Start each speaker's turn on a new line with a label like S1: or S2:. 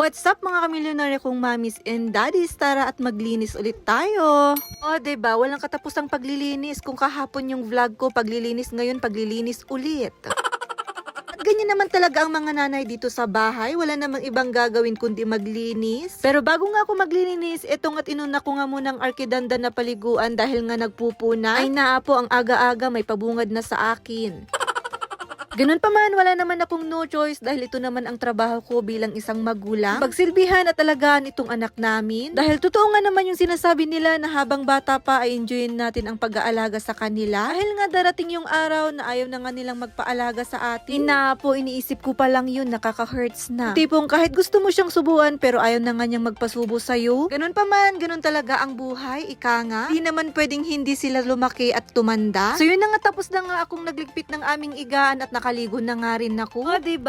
S1: What's up mga kamilyonaryo kong mamis and daddies? Tara at maglinis ulit tayo. O diba, walang katapusang paglilinis. Kung kahapon yung vlog ko, paglilinis ngayon, paglilinis ulit. At ganyan naman talaga ang mga nanay dito sa bahay. Wala namang ibang gagawin kundi maglinis. Pero bago nga ako maglinis, etong at inuna ko nga munang arkidanda na paliguan dahil nga nagpupuna. Ay naapo, ang aga-aga may pabungad na sa akin. Ganun pa man, wala naman akong no choice dahil ito naman ang trabaho ko bilang isang magulang. Pagsilbihan at alagaan itong anak namin. Dahil totoo nga naman yung sinasabi nila na habang bata pa ay enjoyin natin ang pag-aalaga sa kanila. Dahil nga darating yung araw na ayaw na nga nilang magpaalaga sa atin. Po, iniisip ko pa lang yun, nakaka-hurts na. Tipong kahit gusto mo siyang subuan pero ayaw na nga niyang magpasubo sa'yo. Ganun pa man, ganun talaga ang buhay, ika nga. Di naman pwedeng hindi sila lumaki at tumanda. So yun na nga, tapos na nga akong nagligpit ng aming igaan at nakaligo na nga rin ako. O, diba?